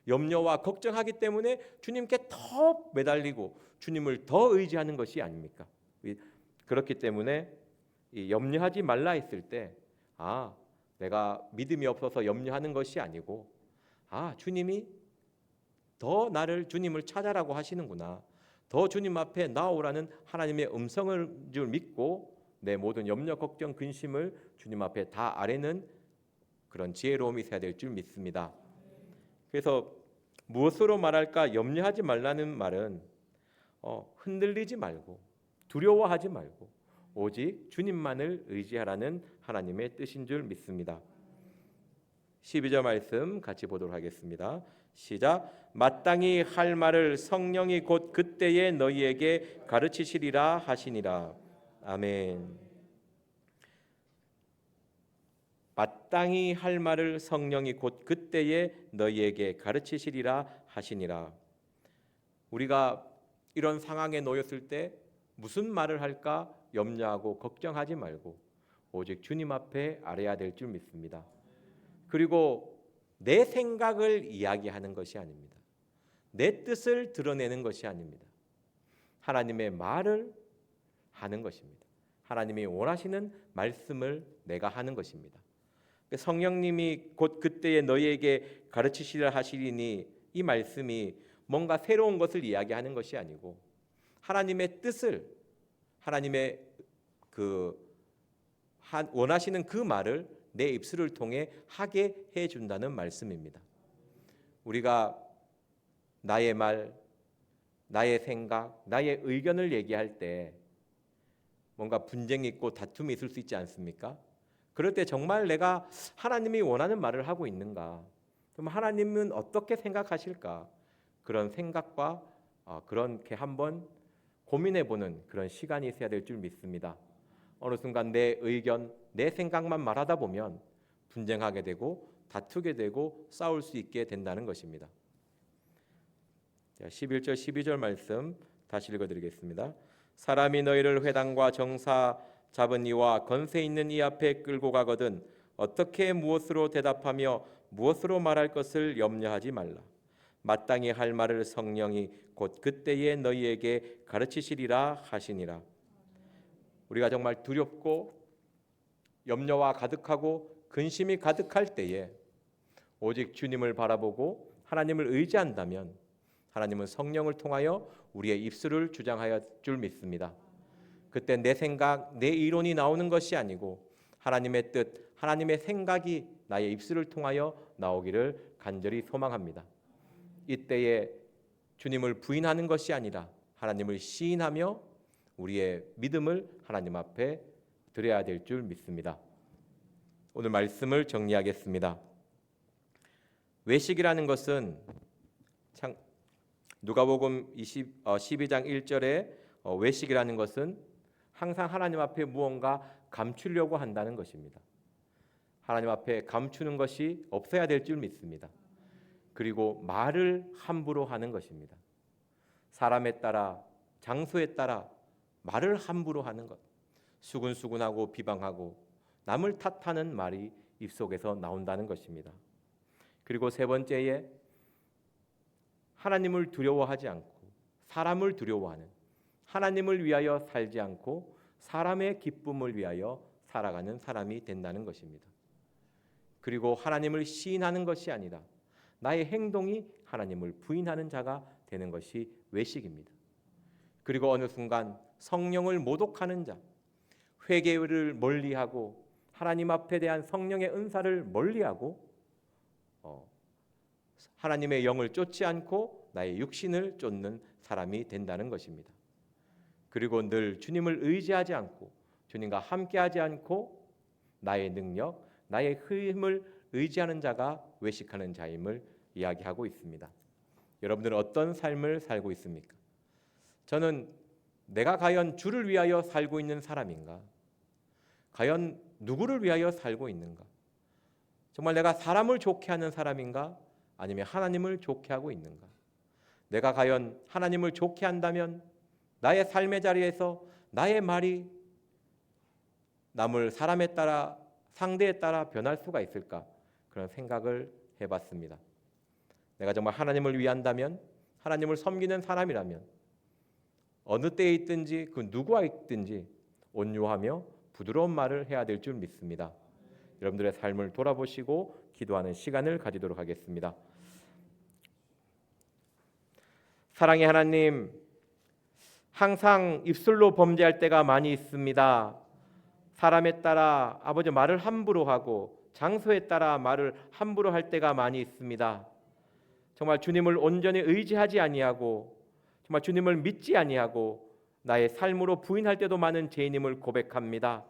염려와 걱정하기 때문에 주님께 더 매달리고 주님을 더 의지하는 것이 아닙니까? 그렇기 때문에 이 염려하지 말라 했을 때 내가 믿음이 없어서 염려하는 것이 아니고 주님이 더 나를 주님을 찾아라고 하시는구나. 더 주님 앞에 나오라는 하나님의 음성을 줄 믿고 내 모든 염려, 걱정, 근심을 주님 앞에 다 아뢰는 그런 지혜로움이 있어야 될 줄 믿습니다. 그래서 무엇으로 말할까 염려하지 말라는 말은 흔들리지 말고 두려워하지 말고 오직 주님만을 의지하라는 하나님의 뜻인 줄 믿습니다. 12절 말씀 같이 보도록 하겠습니다. 시작. 마땅히 할 말을 성령이 곧 그때에 너희에게 가르치시리라 하시니라. 아멘. 마땅히 할 말을 성령이 곧 그때에 너희에게 가르치시리라 하시니라. 우리가 이런 상황에 놓였을 때 무슨 말을 할까 염려하고 걱정하지 말고 오직 주님 앞에 아뢰야 될 줄 믿습니다. 그리고 내 생각을 이야기하는 것이 아닙니다. 내 뜻을 드러내는 것이 아닙니다. 하나님의 말을 하는 것입니다. 하나님이 원하시는 말씀을 내가 하는 것입니다. 성령님이 곧 그때에 너희에게 가르치시라 하시리니, 이 말씀이 뭔가 새로운 것을 이야기하는 것이 아니고 하나님의 뜻을, 하나님의 원하시는 그 말을 내 입술을 통해 하게 해준다는 말씀입니다. 우리가 나의 말, 나의 생각, 나의 의견을 얘기할 때 뭔가 분쟁이 있고 다툼이 있을 수 있지 않습니까? 그럴 때 정말 내가 하나님이 원하는 말을 하고 있는가? 그럼 하나님은 어떻게 생각하실까? 그런 생각과 그렇게 한번 고민해보는 그런 시간이 있어야 될 줄 믿습니다. 어느 순간 내 의견, 내 생각만 말하다 보면 분쟁하게 되고 다투게 되고 싸울 수 있게 된다는 것입니다. 11절 12절 말씀 다시 읽어드리겠습니다. 사람이 너희를 회당과 정사 잡은 이와 건세 있는 이 앞에 끌고 가거든 어떻게 무엇으로 대답하며 무엇으로 말할 것을 염려하지 말라. 마땅히 할 말을 성령이 곧 그때에 너희에게 가르치시리라 하시니라. 우리가 정말 두렵고 염려와 가득하고 근심이 가득할 때에 오직 주님을 바라보고 하나님을 의지한다면 하나님은 성령을 통하여 우리의 입술을 주장하여 줄 믿습니다. 그때 내 생각, 내 이론이 나오는 것이 아니고 하나님의 뜻, 하나님의 생각이 나의 입술을 통하여 나오기를 간절히 소망합니다. 이때에 주님을 부인하는 것이 아니라 하나님을 시인하며 우리의 믿음을 하나님 앞에 드려야 될 줄 믿습니다. 오늘 말씀을 정리하겠습니다. 외식이라는 것은 누가복음 12장 1절에 외식이라는 것은 항상 하나님 앞에 무언가 감추려고 한다는 것입니다. 하나님 앞에 감추는 것이 없어야 될 줄 믿습니다. 그리고 말을 함부로 하는 것입니다. 사람에 따라, 장소에 따라 말을 함부로 하는 것, 수근수근하고 비방하고 남을 탓하는 말이 입속에서 나온다는 것입니다. 그리고 세 번째에 하나님을 두려워하지 않고 사람을 두려워하는, 하나님을 위하여 살지 않고 사람의 기쁨을 위하여 살아가는 사람이 된다는 것입니다. 그리고 하나님을 시인하는 것이 아니라 나의 행동이 하나님을 부인하는 자가 되는 것이 외식입니다. 그리고 어느 순간 성령을 모독하는 자, 회개를 멀리하고 하나님 앞에 대한 성령의 은사를 멀리하고 하나님의 영을 쫓지 않고 나의 육신을 쫓는 사람이 된다는 것입니다. 그리고 늘 주님을 의지하지 않고 주님과 함께하지 않고 나의 능력, 나의 힘을 의지하는 자가 외식하는 자임을 이야기하고 있습니다. 여러분들은 어떤 삶을 살고 있습니까? 저는 내가 과연 주를 위하여 살고 있는 사람인가? 과연 누구를 위하여 살고 있는가? 정말 내가 사람을 좋게 하는 사람인가? 아니면 하나님을 좋게 하고 있는가? 내가 과연 하나님을 좋게 한다면 나의 삶의 자리에서 나의 말이 남을 사람에 따라, 상대에 따라 변할 수가 있을까? 그런 생각을 해봤습니다. 내가 정말 하나님을 위한다면, 하나님을 섬기는 사람이라면 어느 때에 있든지 그 누구와 있든지 온유하며 부드러운 말을 해야 될 줄 믿습니다. 여러분들의 삶을 돌아보시고 기도하는 시간을 가지도록 하겠습니다. 사랑의 하나님, 항상 입술로 범죄할 때가 많이 있습니다. 사람에 따라 아버지 말을 함부로 하고 장소에 따라 말을 함부로 할 때가 많이 있습니다. 정말 주님을 온전히 의지하지 아니하고 정말 주님을 믿지 아니하고 나의 삶으로 부인할 때도 많은 죄인임을 고백합니다.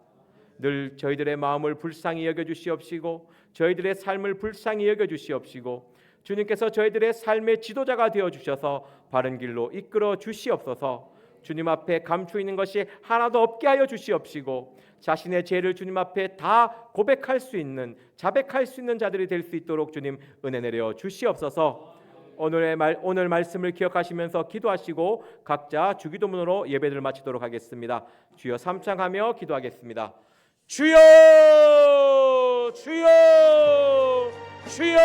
늘 저희들의 마음을 불쌍히 여겨주시옵시고 저희들의 삶을 불쌍히 여겨주시옵시고 주님께서 저희들의 삶의 지도자가 되어주셔서 바른 길로 이끌어 주시옵소서. 주님 앞에 감추어 있는 것이 하나도 없게 하여 주시옵시고 자신의 죄를 주님 앞에 다 고백할 수 있는, 자백할 수 있는 자들이 될 수 있도록 주님 은혜 내려 주시옵소서. 오늘 말씀을 기억하시면서 기도하시고 각자 주기도문으로 예배를 마치도록 하겠습니다. 주여 삼창하며 기도하겠습니다. 주여, 주여, 주여.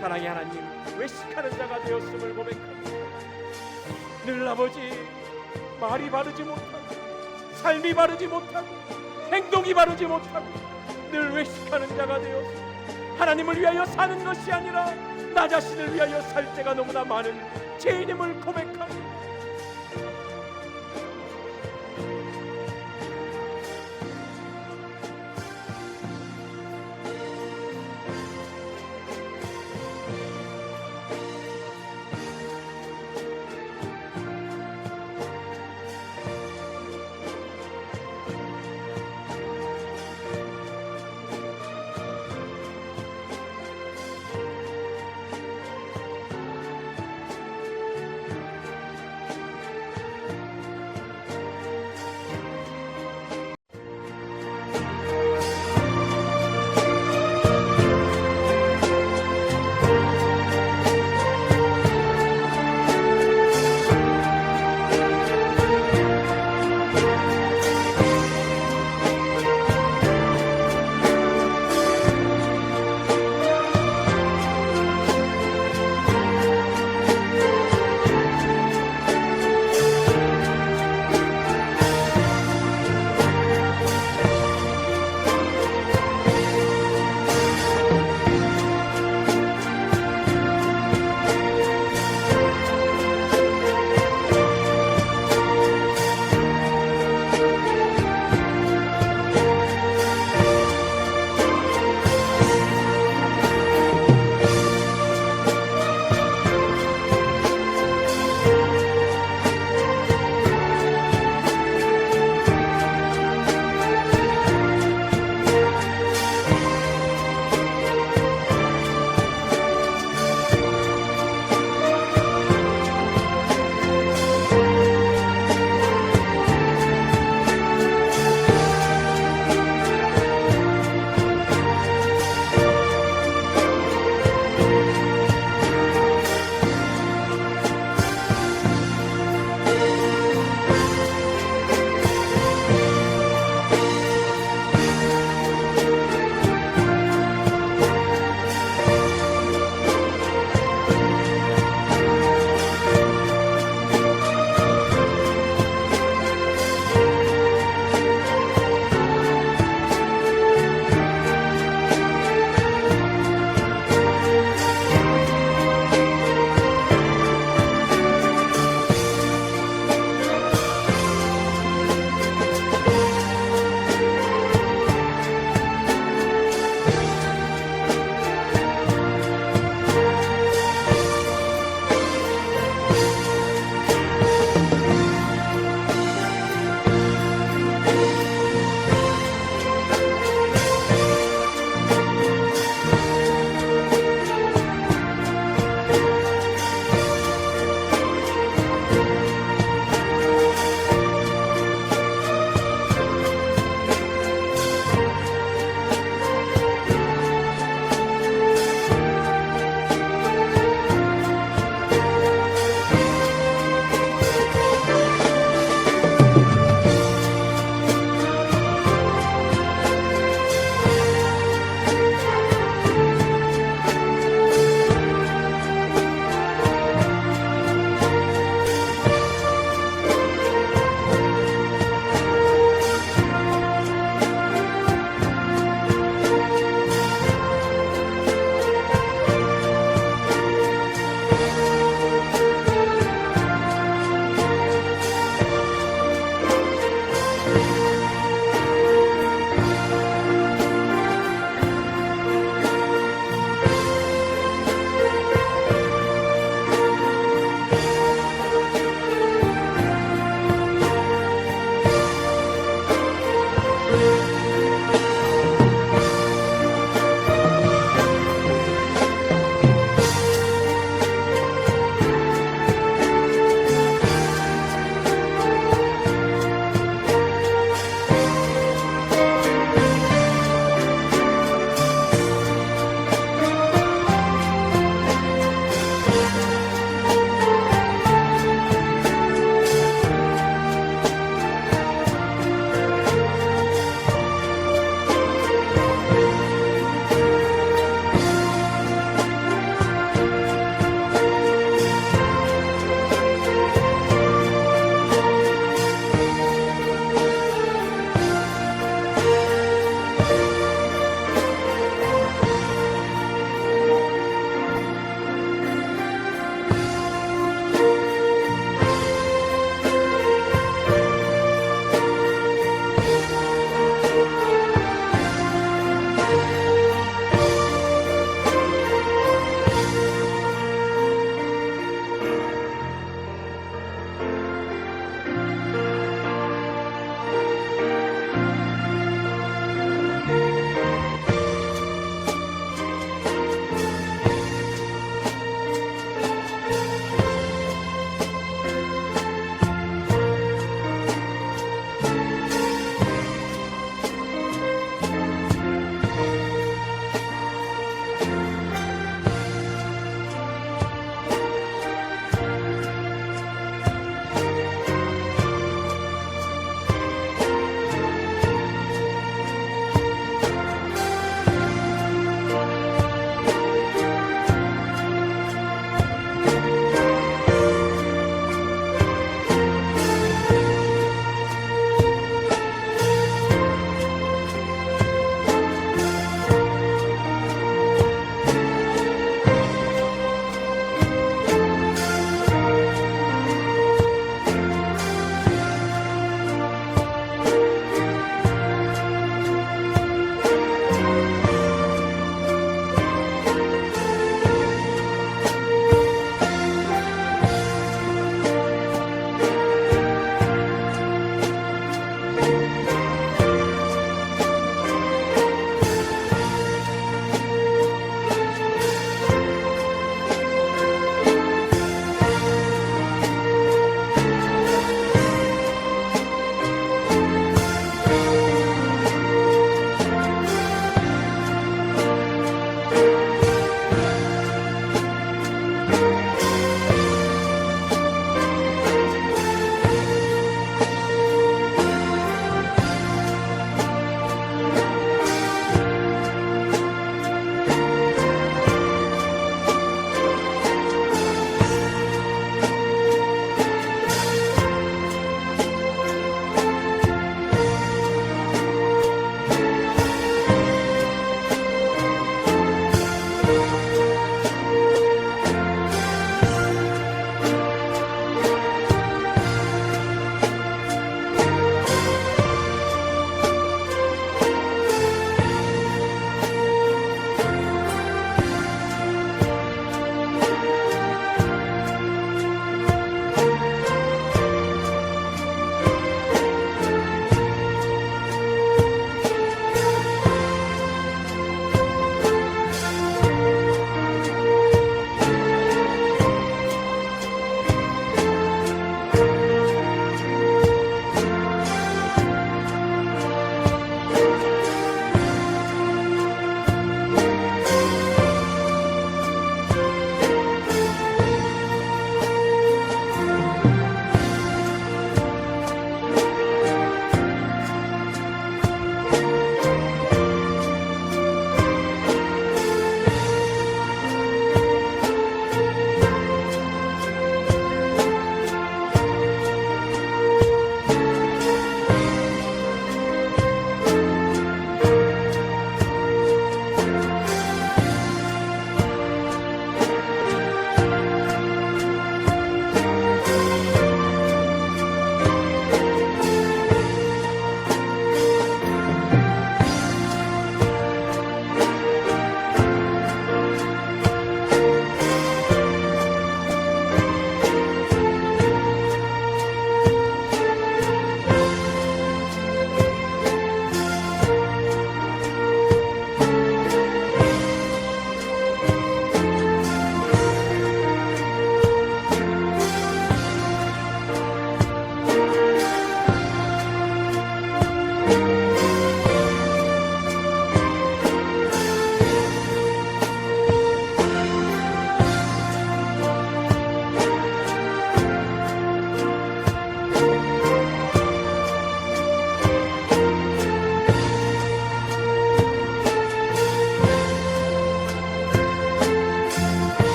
사랑의 하나님, 외식하는 자가 되었음을 고백합니다. 늘 아버지 말이 바르지 못하고 삶이 바르지 못하고 행동이 바르지 못하고 늘 외식하는 자가 되어서 하나님을 위하여 사는 것이 아니라 나 자신을 위하여 살 때가 너무나 많은 죄인임을 고백하니